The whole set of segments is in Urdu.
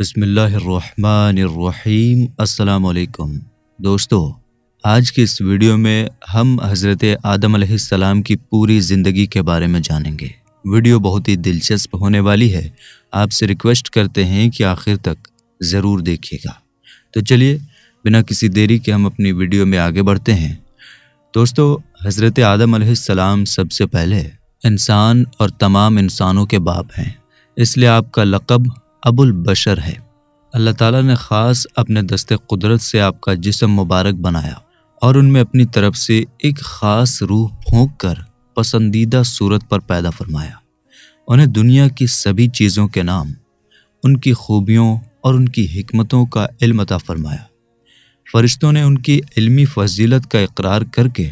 بسم اللہ الرحمن الرحیم۔ السلام علیکم دوستو، آج کی اس ویڈیو میں ہم حضرت آدم علیہ السلام کی پوری زندگی کے بارے میں جانیں گے۔ ویڈیو بہت ہی دلچسپ ہونے والی ہے، آپ سے ریکویسٹ کرتے ہیں کہ آخر تک ضرور دیکھیے گا۔ تو چلیے بنا کسی دیری کے ہم اپنی ویڈیو میں آگے بڑھتے ہیں۔ دوستو، حضرت آدم علیہ السلام سب سے پہلے انسان اور تمام انسانوں کے باپ ہیں، اس لیے آپ کا لقب ابو البشر ہے۔ اللہ تعالیٰ نے خاص اپنے دست قدرت سے آپ کا جسم مبارک بنایا اور ان میں اپنی طرف سے ایک خاص روح پھونک کر پسندیدہ صورت پر پیدا فرمایا۔ انہیں دنیا کی سبھی چیزوں کے نام، ان کی خوبیوں اور ان کی حکمتوں کا علم عطا فرمایا۔ فرشتوں نے ان کی علمی فضیلت کا اقرار کر کے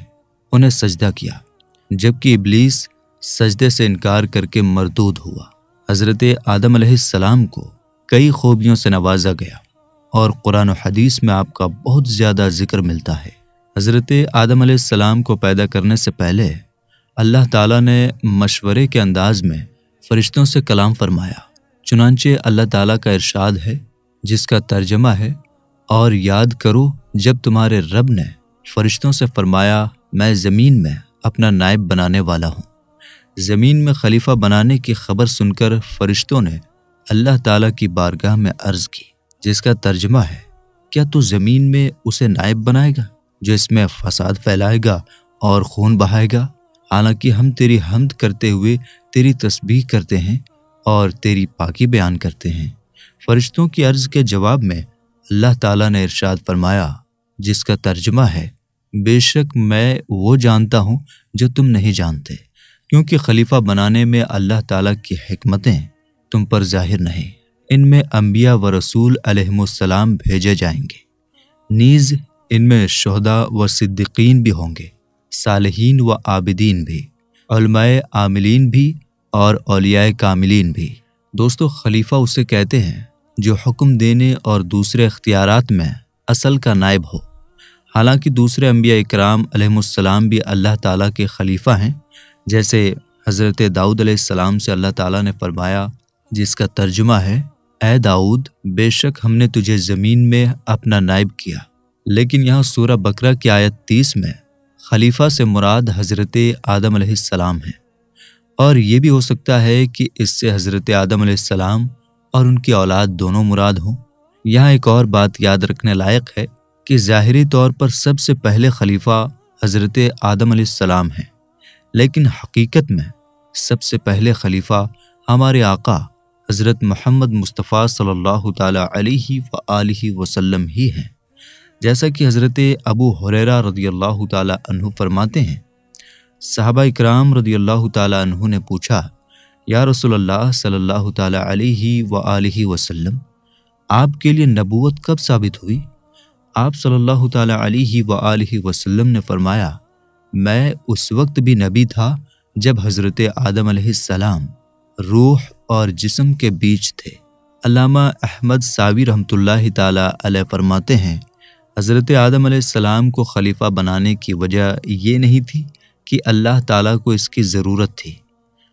انہیں سجدہ کیا، جبکہ ابلیس سجدے سے انکار کر کے مردود ہوا۔ حضرت آدم علیہ السلام کو کئی خوبیوں سے نوازا گیا اور قرآن و حدیث میں آپ کا بہت زیادہ ذکر ملتا ہے۔ حضرت آدم علیہ السلام کو پیدا کرنے سے پہلے اللہ تعالیٰ نے مشورے کے انداز میں فرشتوں سے کلام فرمایا۔ چنانچہ اللہ تعالیٰ کا ارشاد ہے، جس کا ترجمہ ہے، اور یاد کرو جب تمہارے رب نے فرشتوں سے فرمایا، میں زمین میں اپنا نائب بنانے والا ہوں۔ زمین میں خلیفہ بنانے کی خبر سن کر فرشتوں نے اللہ تعالیٰ کی بارگاہ میں عرض کی، جس کا ترجمہ ہے، کیا تو زمین میں اسے نائب بنائے گا جو اس میں فساد پھیلائے گا اور خون بہائے گا؟ حالانکہ ہم تیری حمد کرتے ہوئے تیری تسبیح کرتے ہیں اور تیری پاکی بیان کرتے ہیں۔ فرشتوں کی عرض کے جواب میں اللہ تعالیٰ نے ارشاد فرمایا، جس کا ترجمہ ہے، بے شک میں وہ جانتا ہوں جو تم نہیں جانتے، کیونکہ خلیفہ بنانے میں اللہ تعالیٰ کی حکمتیں تم پر ظاہر نہیں۔ ان میں انبیاء و رسول علیہم السلام بھیجے جائیں گے، نیز ان میں شہداء و صدیقین بھی ہوں گے، صالحین و عابدین بھی، علماء عاملین بھی اور اولیاء کاملین بھی۔ دوستو، خلیفہ اسے کہتے ہیں جو حکم دینے اور دوسرے اختیارات میں اصل کا نائب ہو۔ حالانکہ دوسرے انبیاء اکرام علیہم السلام بھی اللہ تعالیٰ کے خلیفہ ہیں، جیسے حضرت داؤد علیہ السلام سے اللہ تعالیٰ نے فرمایا، جس کا ترجمہ ہے، اے داؤد، بے شک ہم نے تجھے زمین میں اپنا نائب کیا۔ لیکن یہاں سورہ بقرہ کی آیت 30 میں خلیفہ سے مراد حضرت آدم علیہ السلام ہے، اور یہ بھی ہو سکتا ہے کہ اس سے حضرت آدم علیہ السلام اور ان کی اولاد دونوں مراد ہوں۔ یہاں ایک اور بات یاد رکھنے لائق ہے کہ ظاہری طور پر سب سے پہلے خلیفہ حضرت آدم علیہ السلام ہیں، لیکن حقیقت میں سب سے پہلے خلیفہ ہمارے آقا حضرت محمد مصطفیٰ صلی اللہ تعالیٰ علیہ وآلہ وسلم ہی ہیں۔ جیسا کہ حضرت ابو ہریرہ رضی اللہ تعالیٰ عنہ فرماتے ہیں، صحابہ اکرام رضی اللہ تعالیٰ عنہ نے پوچھا، یا رسول اللہ صلی اللہ تعالیٰ علیہ وآلہ وسلم، آپ کے لیے نبوت کب ثابت ہوئی؟ آپ صلی اللہ تعالیٰ علیہ وآلہ وسلم نے فرمایا، میں اس وقت بھی نبی تھا جب حضرت آدم علیہ السلام روح اور جسم کے بیچ تھے۔ علامہ احمد ساوی رحمۃ اللہ تعالیٰ علیہ فرماتے ہیں، حضرت آدم علیہ السلام کو خلیفہ بنانے کی وجہ یہ نہیں تھی کہ اللہ تعالیٰ کو اس کی ضرورت تھی،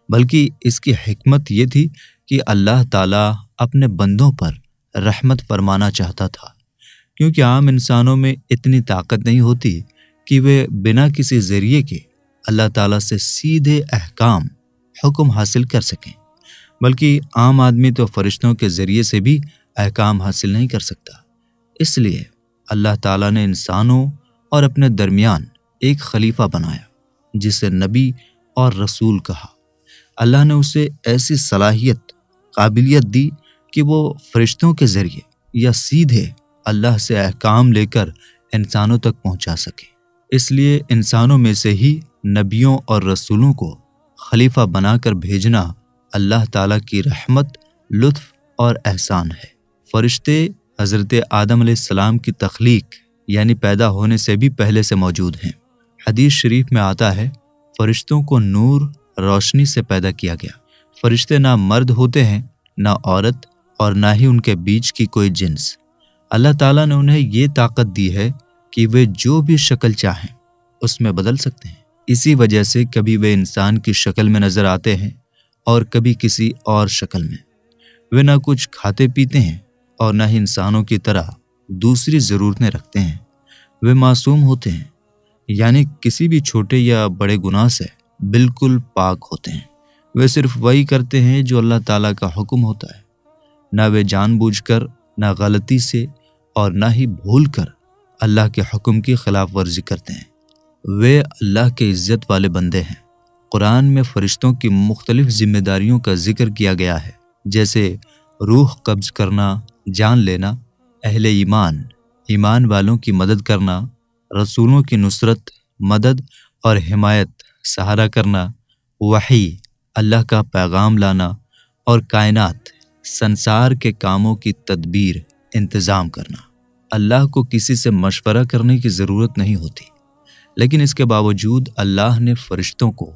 بلکہ اس کی حکمت یہ تھی کہ اللہ تعالیٰ اپنے بندوں پر رحمت فرمانا چاہتا تھا، کیونکہ عام انسانوں میں اتنی طاقت نہیں ہوتی کہ وہ بنا کسی ذریعے کے اللہ تعالیٰ سے سیدھے احکام حکم حاصل کر سکیں، بلکہ عام آدمی تو فرشتوں کے ذریعے سے بھی احکام حاصل نہیں کر سکتا۔ اس لیے اللہ تعالیٰ نے انسانوں اور اپنے درمیان ایک خلیفہ بنایا، جسے نبی اور رسول کہا۔ اللہ نے اسے ایسی صلاحیت، قابلیت دی کہ وہ فرشتوں کے ذریعے یا سیدھے اللہ سے احکام لے کر انسانوں تک پہنچا سکے۔ اس لیے انسانوں میں سے ہی نبیوں اور رسولوں کو خلیفہ بنا کر بھیجنا اللہ تعالیٰ کی رحمت، لطف اور احسان ہے۔ فرشتے حضرت آدم علیہ السلام کی تخلیق یعنی پیدا ہونے سے بھی پہلے سے موجود ہیں۔ حدیث شریف میں آتا ہے، فرشتوں کو نور، روشنی سے پیدا کیا گیا۔ فرشتے نہ مرد ہوتے ہیں، نہ عورت، اور نہ ہی ان کے بیچ کی کوئی جنس۔ اللہ تعالیٰ نے انہیں یہ طاقت دی ہے کہ وہ جو بھی شکل چاہیں اس میں بدل سکتے ہیں۔ اسی وجہ سے کبھی وہ انسان کی شکل میں نظر آتے ہیں اور کبھی کسی اور شکل میں۔ وہ نہ کچھ کھاتے پیتے ہیں اور نہ ہی انسانوں کی طرح دوسری ضرورتیں رکھتے ہیں۔ وہ معصوم ہوتے ہیں، یعنی کسی بھی چھوٹے یا بڑے گناہ سے بالکل پاک ہوتے ہیں۔ وہ صرف وہی کرتے ہیں جو اللہ تعالیٰ کا حکم ہوتا ہے۔ نہ وہ جان بوجھ کر، نہ غلطی سے اور نہ ہی بھول کر اللہ کے حکم کی خلاف ورزی کرتے ہیں۔ وہ اللہ کے عزت والے بندے ہیں۔ قرآن میں فرشتوں کی مختلف ذمہ داریوں کا ذکر کیا گیا ہے، جیسے روح قبض کرنا، جان لینا، اہل ایمان والوں کی مدد کرنا، رسولوں کی نصرت، مدد اور حمایت، سہارا کرنا، وحی، اللہ کا پیغام لانا، اور کائنات، سنسار کے کاموں کی تدبیر، انتظام کرنا۔ اللہ کو کسی سے مشورہ کرنے کی ضرورت نہیں ہوتی، لیکن اس کے باوجود اللہ نے فرشتوں کو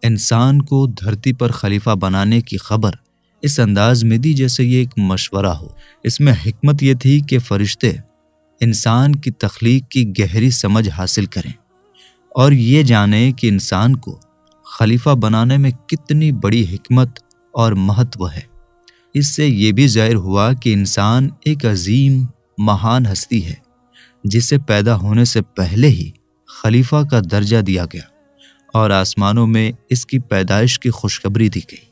انسان کو دھرتی پر خلیفہ بنانے کی خبر اس انداز میں دی جیسے یہ ایک مشورہ ہو۔ اس میں حکمت یہ تھی کہ فرشتے انسان کی تخلیق کی گہری سمجھ حاصل کریں اور یہ جانیں کہ انسان کو خلیفہ بنانے میں کتنی بڑی حکمت اور مہتو ہے۔ اس سے یہ بھی ظاہر ہوا کہ انسان ایک عظیم مہان ہستی ہے جسے پیدا ہونے سے پہلے ہی خلیفہ کا درجہ دیا گیا اور آسمانوں میں اس کی پیدائش کی خوشخبری دی گئی۔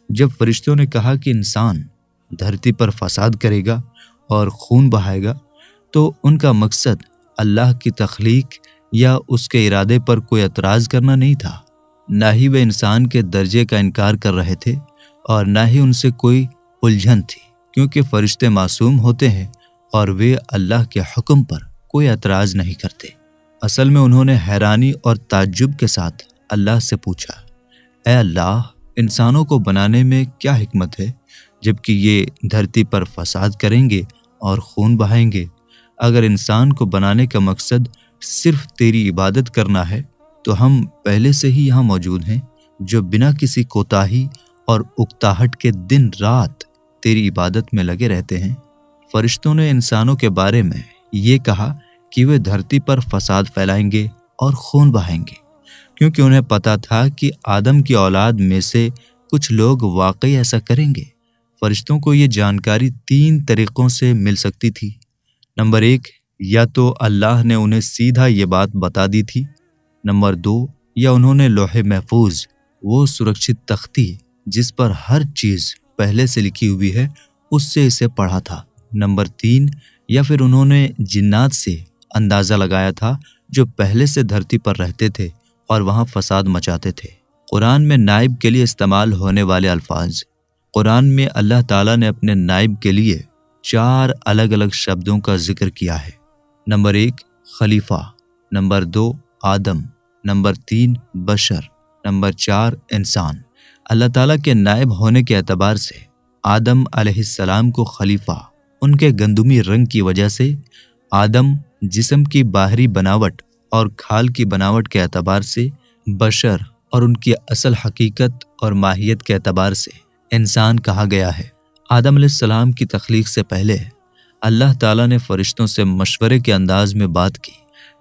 جب فرشتوں نے کہا کہ انسان دھرتی پر فساد کرے گا اور خون بہائے گا، تو ان کا مقصد اللہ کی تخلیق یا اس کے ارادے پر کوئی اعتراض کرنا نہیں تھا۔ نہ ہی وہ انسان کے درجے کا انکار کر رہے تھے اور نہ ہی ان سے کوئی الجھن تھی، کیونکہ فرشتے معصوم ہوتے ہیں اور وہ اللہ کے حکم پر کوئی اعتراض نہیں کرتے۔ اصل میں انہوں نے حیرانی اور تعجب کے ساتھ اللہ سے پوچھا، اے اللہ، انسانوں کو بنانے میں کیا حکمت ہے جبکہ یہ دھرتی پر فساد کریں گے اور خون بہائیں گے؟ اگر انسان کو بنانے کا مقصد صرف تیری عبادت کرنا ہے تو ہم پہلے سے ہی یہاں موجود ہیں، جو بنا کسی کوتاہی اور اکتاہٹ کے دن رات تیری عبادت میں لگے رہتے ہیں۔ فرشتوں نے انسانوں کے بارے میں یہ کہا کہ وہ دھرتی پر فساد پھیلائیں گے اور خون بہائیں گے، کیونکہ انہیں پتا تھا کہ آدم کی اولاد میں سے کچھ لوگ واقعی ایسا کریں گے۔ فرشتوں کو یہ جانکاری 3 طریقوں سے مل سکتی تھی۔ نمبر 1، یا تو اللہ نے انہیں سیدھا یہ بات بتا دی تھی۔ نمبر 2، یا انہوں نے لوح محفوظ، وہ سرکشت تختی جس پر ہر چیز پہلے سے لکھی ہوئی ہے، اس سے اسے پڑھا تھا۔ نمبر 3، یا پھر انہوں نے جنات سے اندازہ لگایا تھا جو پہلے سے دھرتی پر رہتے تھے اور وہاں فساد مچاتے تھے۔ قرآن میں نائب کے لیے استعمال ہونے والے الفاظ، قرآن میں اللہ تعالیٰ نے اپنے نائب کے لیے 4 الگ الگ شبدوں کا ذکر کیا ہے۔ نمبر 1، خلیفہ، نمبر 2، آدم، نمبر 3، بشر، نمبر 4، انسان۔ اللہ تعالیٰ کے نائب ہونے کے اعتبار سے آدم علیہ السلام کو خلیفہ ان کے گندمی رنگ کی وجہ سے، آدم جسم کی باہری بناوٹ اور کھال کی بناوٹ کے اعتبار سے، بشر اور ان کی اصل حقیقت اور ماہیت کے اعتبار سے انسان کہا گیا ہے۔ آدم علیہ السلام کی تخلیق سے پہلے اللہ تعالیٰ نے فرشتوں سے مشورے کے انداز میں بات کی۔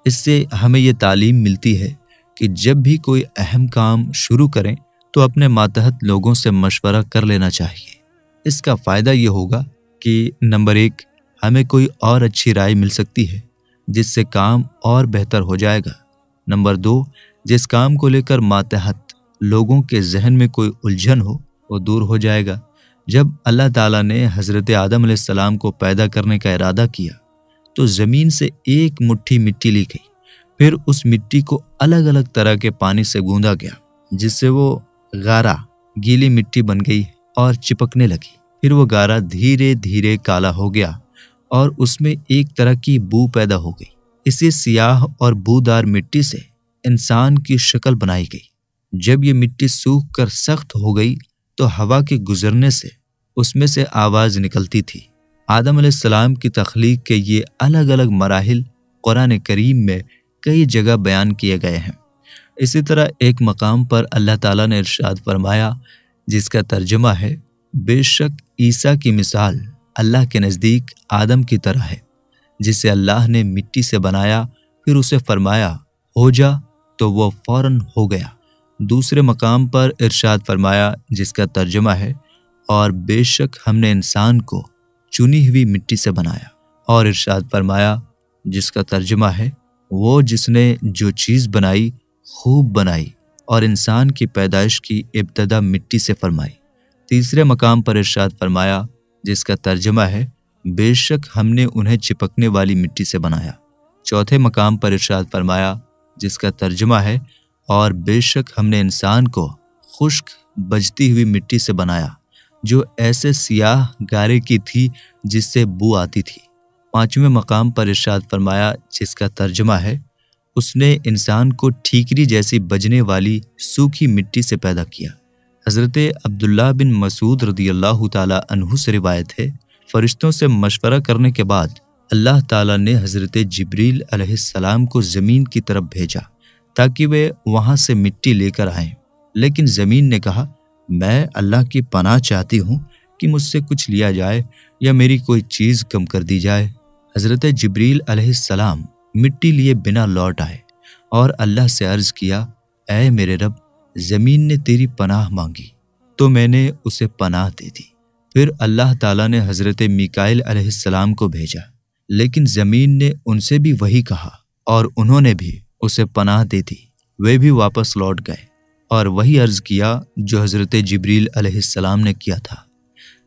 اس سے ہمیں یہ تعلیم ملتی ہے کہ جب بھی کوئی اہم کام شروع کریں تو اپنے ماتحت لوگوں سے مشورہ کر لینا چاہیے۔ اس کا فائدہ یہ ہوگا کہ نمبر 1، ہمیں کوئی اور اچھی رائے مل سکتی ہے جس سے کام اور بہتر ہو جائے گا۔ نمبر 2، جس کام کو لے کر ماتحت لوگوں کے ذہن میں کوئی الجھن ہو وہ دور ہو جائے گا۔ جب اللہ تعالیٰ نے حضرت آدم علیہ السلام کو پیدا کرنے کا ارادہ کیا تو زمین سے ایک مٹھی مٹی لی گئی، پھر اس مٹی کو الگ الگ طرح کے پانی سے گوندا گیا جس سے وہ غارہ گیلی مٹی بن گئی اور چپکنے لگی۔ پھر وہ غارہ دھیرے دھیرے کالا ہو گیا اور اس میں ایک طرح کی بو پیدا ہو گئی۔ اسی سیاہ اور بودار مٹی سے انسان کی شکل بنائی گئی۔ جب یہ مٹی سوکھ کر سخت ہو گئی تو ہوا کے گزرنے سے اس میں سے آواز نکلتی تھی۔ آدم علیہ السلام کی تخلیق کے یہ الگ الگ مراحل قرآن کریم میں کئی جگہ بیان کیے گئے ہیں۔ اسی طرح ایک مقام پر اللہ تعالیٰ نے ارشاد فرمایا، جس کا ترجمہ ہے، بے شک عیسیٰ کی مثال اللہ کے نزدیک آدم کی طرح ہے، جسے اللہ نے مٹی سے بنایا، پھر اسے فرمایا ہو جا تو وہ فوراً ہو گیا۔ دوسرے مقام پر ارشاد فرمایا، جس کا ترجمہ ہے، اور بے شک ہم نے انسان کو چنی ہوئی مٹی سے بنایا، اور ارشاد فرمایا جس کا ترجمہ ہے وہ جس نے جو چیز بنائی خوب بنائی اور انسان کی پیدائش کی ابتدا مٹی سے فرمائی۔ تیسرے مقام پر ارشاد فرمایا جس کا ترجمہ ہے بے شک ہم نے انہیں چپکنے والی مٹی سے بنایا۔ چوتھے مقام پر ارشاد فرمایا جس کا ترجمہ ہے اور بے شک ہم نے انسان کو خشک بجتی ہوئی مٹی سے بنایا جو ایسے سیاہ گارے کی تھی جس سے بو آتی تھی۔ پانچویں مقام پر ارشاد فرمایا جس کا ترجمہ ہے اس نے انسان کو ٹھیکری جیسی بجنے والی سوکھی مٹی سے پیدا کیا۔ حضرت عبداللہ بن مسعود رضی اللہ تعالیٰ عنہ سے روایت ہے، فرشتوں سے مشورہ کرنے کے بعد اللہ تعالیٰ نے حضرت جبریل علیہ السلام کو زمین کی طرف بھیجا تاکہ وہ وہاں سے مٹی لے کر آئیں، لیکن زمین نے کہا میں اللہ کی پناہ چاہتی ہوں کہ مجھ سے کچھ لیا جائے یا میری کوئی چیز کم کر دی جائے۔ حضرت جبریل علیہ السلام مٹی لیے بنا لوٹ آئے اور اللہ سے عرض کیا اے میرے رب، زمین نے تیری پناہ مانگی تو میں نے اسے پناہ دے دی۔ پھر اللہ تعالیٰ نے حضرت میکائیل علیہ السلام کو بھیجا، لیکن زمین نے ان سے بھی وہی کہا اور انہوں نے بھی اسے پناہ دے دی۔ وہ بھی واپس لوٹ گئے اور وہی عرض کیا جو حضرت جبریل علیہ السلام نے کیا تھا۔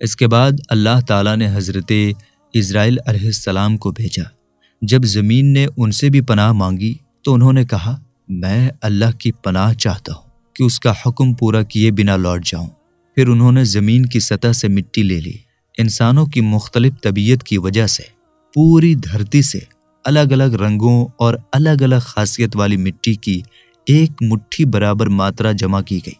اس کے بعد اللہ تعالیٰ نے حضرت اسرائیل علیہ السلام کو بھیجا۔ جب زمین نے ان سے بھی پناہ مانگی تو انہوں نے کہا میں اللہ کی پناہ چاہتا ہوں کہ اس کا حکم پورا کیے بنا لوٹ جاؤں۔ پھر انہوں نے زمین کی سطح سے مٹی لے لی۔ انسانوں کی مختلف طبیعت کی وجہ سے پوری دھرتی سے الگ الگ رنگوں اور الگ الگ خاصیت والی مٹی کی ایک مٹھی برابر ماترا جمع کی گئی۔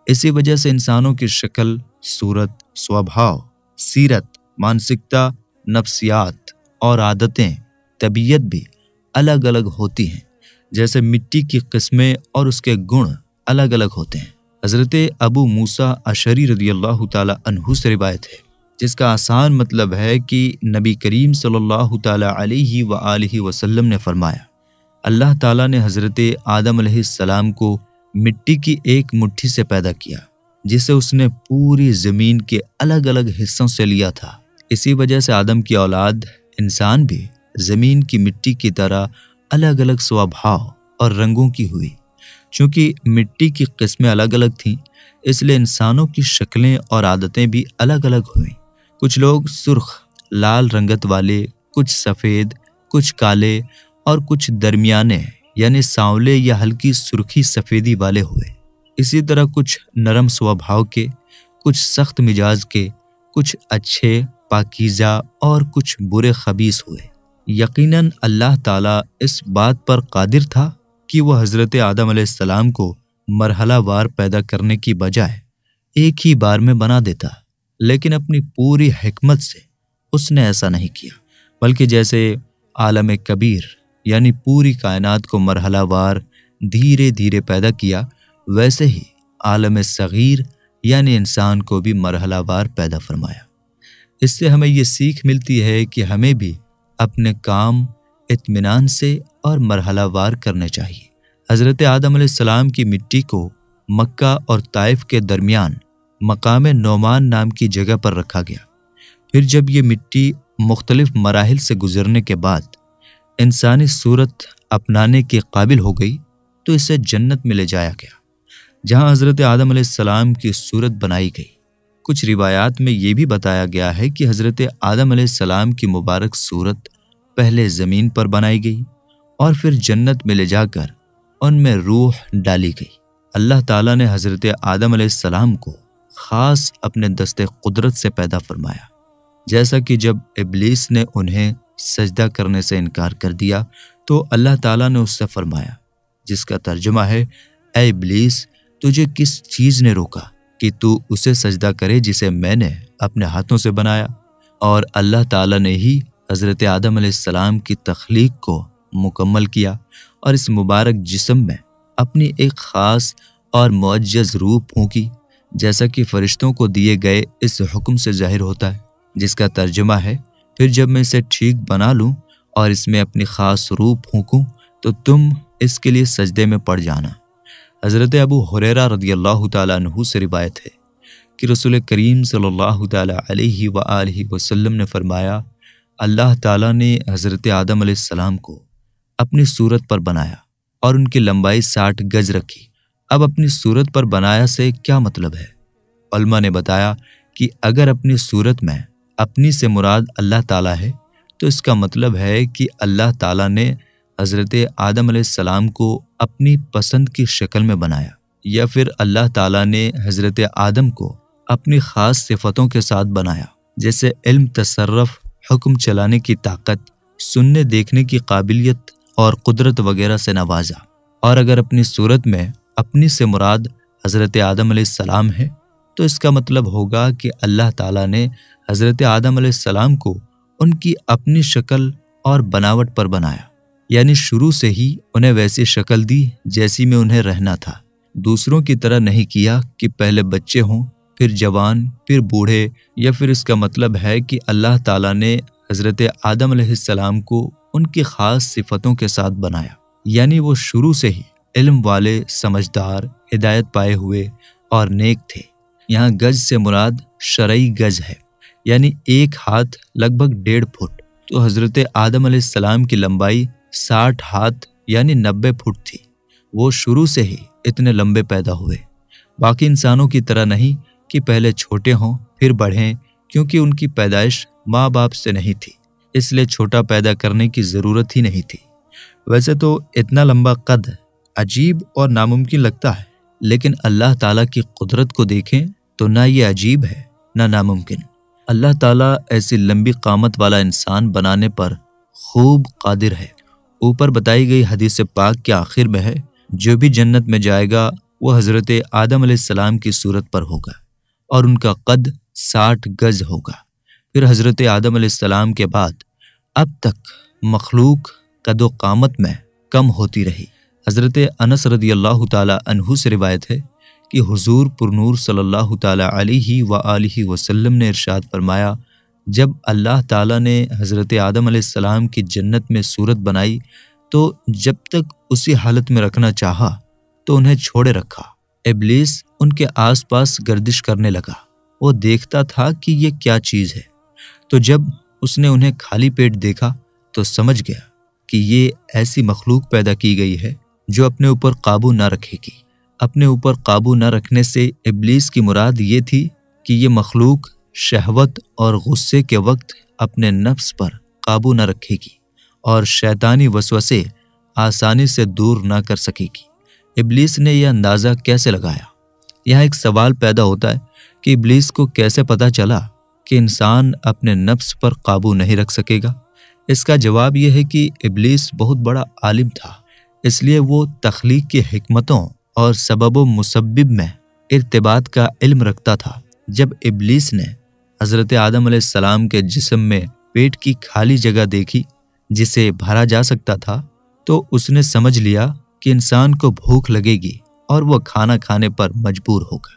اسی وجہ سے انسانوں کی شکل، صورت، سوبھاؤ، سیرت، مانسکتا، نفسیات اور عادتیں، طبیعت بھی الگ الگ ہوتی ہیں، جیسے مٹی کی قسمیں اور اس کے گن الگ الگ ہوتے ہیں۔ حضرت ابو موسیٰ اشعری رضی اللہ تعالیٰ عنہ سے روایت ہے، جس کا آسان مطلب ہے کہ نبی کریم صلی اللہ تعالیٰ علیہ وآلہ وسلم نے فرمایا اللہ تعالیٰ نے حضرت آدم علیہ السلام کو مٹی کی ایک مٹھی سے پیدا کیا جسے اس نے پوری زمین کے الگ الگ حصوں سے لیا تھا۔ اسی وجہ سے آدم کی اولاد انسان بھی زمین کی مٹی کی طرح الگ الگ سوبھاؤ اور رنگوں کی ہوئی۔ چونکہ مٹی کی قسمیں الگ الگ تھیں، اس لیے انسانوں کی شکلیں اور عادتیں بھی الگ الگ ہوئیں۔ کچھ لوگ سرخ لال رنگت والے، کچھ سفید، کچھ کالے اور کچھ درمیانے یعنی سانولے یا ہلکی سرخی سفیدی والے ہوئے۔ اسی طرح کچھ نرم سوبھاؤ کے، کچھ سخت مزاج کے، کچھ اچھے پاکیزہ اور کچھ برے خبیث ہوئے۔ یقیناً اللہ تعالیٰ اس بات پر قادر تھا کہ وہ حضرت آدم علیہ السلام کو مرحلہ وار پیدا کرنے کی بجائے ایک ہی بار میں بنا دیتا، لیکن اپنی پوری حکمت سے اس نے ایسا نہیں کیا، بلکہ جیسے عالم کبیر یعنی پوری کائنات کو مرحلہ وار دھیرے دھیرے پیدا کیا، ویسے ہی عالم صغیر یعنی انسان کو بھی مرحلہ وار پیدا فرمایا۔ اس سے ہمیں یہ سیکھ ملتی ہے کہ ہمیں بھی اپنے کام اطمینان سے اور مرحلہ وار کرنے چاہیے۔ حضرت آدم علیہ السلام کی مٹی کو مکہ اور طائف کے درمیان مقام نعمان نام کی جگہ پر رکھا گیا۔ پھر جب یہ مٹی مختلف مراحل سے گزرنے کے بعد انسانی صورت اپنانے کے قابل ہو گئی تو اسے جنت میں لے جایا گیا، جہاں حضرت آدم علیہ السلام کی صورت بنائی گئی۔ کچھ روایات میں یہ بھی بتایا گیا ہے کہ حضرت آدم علیہ السلام کی مبارک صورت پہلے زمین پر بنائی گئی اور پھر جنت میں لے جا کر ان میں روح ڈالی گئی۔ اللہ تعالیٰ نے حضرت آدم علیہ السلام کو خاص اپنے دست قدرت سے پیدا فرمایا، جیسا کہ جب ابلیس نے انہیں سجدہ کرنے سے انکار کر دیا تو اللہ تعالیٰ نے اس سے فرمایا، جس کا ترجمہ ہے اے ابلیس، تجھے کس چیز نے روکا کہ تو اسے سجدہ کرے جسے میں نے اپنے ہاتھوں سے بنایا؟ اور اللہ تعالیٰ نے ہی حضرت آدم علیہ السلام کی تخلیق کو مکمل کیا اور اس مبارک جسم میں اپنی ایک خاص اور معجز روح پھونکی، جیسا کہ فرشتوں کو دیے گئے اس حکم سے ظاہر ہوتا ہے، جس کا ترجمہ ہے پھر جب میں اسے ٹھیک بنا لوں اور اس میں اپنی خاص روح پھونکوں تو تم اس کے لیے سجدے میں پڑ جانا۔ حضرت ابو ہریرہ رضی اللہ تعالیٰ عنہ سے روایت ہے کہ رسول کریم صلی اللہ تعالیٰ علیہ وآلہ وسلم نے فرمایا، اللہ تعالیٰ نے حضرت آدم علیہ السلام کو اپنی صورت پر بنایا اور ان کی لمبائی 60 گز رکھی۔ اب اپنی صورت پر بنایا سے کیا مطلب ہے؟ علماء نے بتایا کہ اگر اپنی صورت میں اپنی سے مراد اللہ تعالیٰ ہے تو اس کا مطلب ہے کہ اللہ تعالیٰ نے حضرت آدم علیہ السلام کو اپنی پسند کی شکل میں بنایا، یا پھر اللہ تعالیٰ نے حضرت آدم کو اپنی خاص صفتوں کے ساتھ بنایا، جیسے علم، تصرف، حکم چلانے کی طاقت، سننے دیکھنے کی قابلیت اور قدرت وغیرہ سے نوازا۔ اور اگر اپنی صورت میں اپنی سے مراد حضرت آدم علیہ السلام ہے تو اس کا مطلب ہوگا کہ اللہ تعالیٰ نے حضرت آدم علیہ السلام کو ان کی اپنی شکل اور بناوٹ پر بنایا، یعنی شروع سے ہی انہیں ویسی شکل دی جیسی میں انہیں رہنا تھا۔ دوسروں کی طرح نہیں کیا کہ پہلے بچے ہوں، پھر جوان، پھر بوڑھے، یا پھر اس کا مطلب ہے کہ اللہ تعالیٰ نے حضرت آدم علیہ السلام کو ان کی خاص صفتوں کے ساتھ بنایا، یعنی وہ شروع سے ہی علم والے، سمجھدار، ہدایت پائے ہوئے اور نیک تھے۔ یہاں گز سے مراد شرعی گز ہے، یعنی 1 ہاتھ لگ بھگ 1.5 فٹ۔ تو حضرت آدم علیہ السلام کی لمبائی 60 ہاتھ یعنی 90 فٹ تھی۔ وہ شروع سے ہی اتنے لمبے پیدا ہوئے، باقی انسانوں کی طرح نہیں کہ پہلے چھوٹے ہوں پھر بڑھیں، کیونکہ ان کی پیدائش ماں باپ سے نہیں تھی، اس لیے چھوٹا پیدا کرنے کی ضرورت ہی نہیں تھی۔ ویسے تو اتنا لمبا قد عجیب اور ناممکن لگتا ہے، لیکن اللہ تعالیٰ کی قدرت کو دیکھیں تو نہ یہ عجیب ہے نہ ناممکن۔ اللہ تعالیٰ ایسی لمبی قامت والا انسان بنانے پر خوب قادر ہے۔ اوپر بتائی گئی حدیث پاک کے آخر میں ہے، جو بھی جنت میں جائے گا وہ حضرت آدم علیہ السلام کی صورت پر ہوگا اور ان کا قد 60 گز ہوگا۔ پھر حضرت آدم علیہ السلام کے بعد اب تک مخلوق قد و قامت میں کم ہوتی رہی۔ حضرت انس رضی اللہ تعالی عنہ سے روایت ہے کہ حضور پرنور صلی اللہ تعالی علیہ وآلہ وسلم نے ارشاد فرمایا، جب اللہ تعالیٰ نے حضرت آدم علیہ السلام کی جنت میں صورت بنائی تو جب تک اسی حالت میں رکھنا چاہا تو انہیں چھوڑے رکھا۔ ابلیس ان کے آس پاس گردش کرنے لگا، وہ دیکھتا تھا کہ یہ کیا چیز ہے، تو جب اس نے انہیں خالی پیٹ دیکھا تو سمجھ گیا کہ یہ ایسی مخلوق پیدا کی گئی ہے جو اپنے اوپر قابو نہ رکھے گی۔ اپنے اوپر قابو نہ رکھنے سے ابلیس کی مراد یہ تھی کہ یہ مخلوق شہوت اور غصے کے وقت اپنے نفس پر قابو نہ رکھے گی اور شیطانی وسوسے آسانی سے دور نہ کر سکے گی۔ ابلیس نے یہ اندازہ کیسے لگایا؟ یہاں ایک سوال پیدا ہوتا ہے کہ ابلیس کو کیسے پتہ چلا کہ انسان اپنے نفس پر قابو نہیں رکھ سکے گا؟ اس کا جواب یہ ہے کہ ابلیس بہت بڑا عالم تھا، اس لیے وہ تخلیق کی حکمتوں اور سبب و مسبب میں ارتباط کا علم رکھتا تھا۔ جب ابلیس نے حضرت آدم علیہ السلام کے جسم میں پیٹ کی خالی جگہ دیکھی جسے بھرا جا سکتا تھا تو اس نے سمجھ لیا کہ انسان کو بھوک لگے گی اور وہ کھانا کھانے پر مجبور ہوگا۔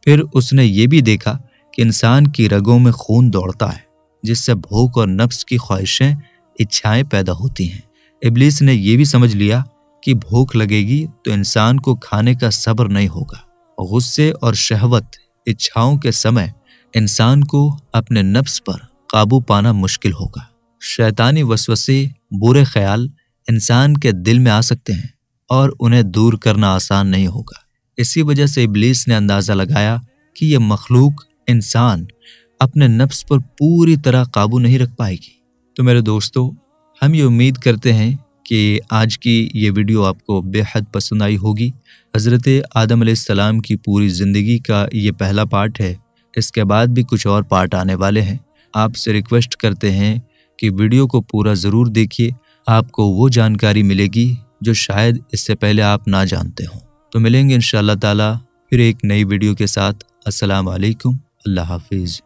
پھر اس نے یہ بھی دیکھا کہ انسان کی رگوں میں خون دوڑتا ہے جس سے بھوک اور نفس کی خواہشیں، اچھائیں پیدا ہوتی ہیں۔ ابلیس نے یہ بھی سمجھ لیا کہ بھوک لگے گی تو انسان کو کھانے کا صبر نہیں ہوگا۔ غصے اور شہوت، اچھاؤں کے سمے انسان کو اپنے نفس پر قابو پانا مشکل ہوگا۔ شیطانی وسوسے، برے خیال انسان کے دل میں آ سکتے ہیں اور انہیں دور کرنا آسان نہیں ہوگا۔ اسی وجہ سے ابلیس نے اندازہ لگایا کہ یہ مخلوق انسان اپنے نفس پر پوری طرح قابو نہیں رکھ پائے گی۔ تو میرے دوستو، ہم یہ امید کرتے ہیں کہ آج کی یہ ویڈیو آپ کو بے حد پسند آئی ہوگی۔ حضرت آدم علیہ السلام کی پوری زندگی کا یہ پہلا پارٹ ہے، اس کے بعد بھی کچھ اور پارٹ آنے والے ہیں۔ آپ سے ریکویسٹ کرتے ہیں کہ ویڈیو کو پورا ضرور دیکھیے، آپ کو وہ جانکاری ملے گی جو شاید اس سے پہلے آپ نہ جانتے ہوں۔ تو ملیں گے انشاءاللہ تعالی پھر ایک نئی ویڈیو کے ساتھ۔ السلام علیکم، اللہ حافظ۔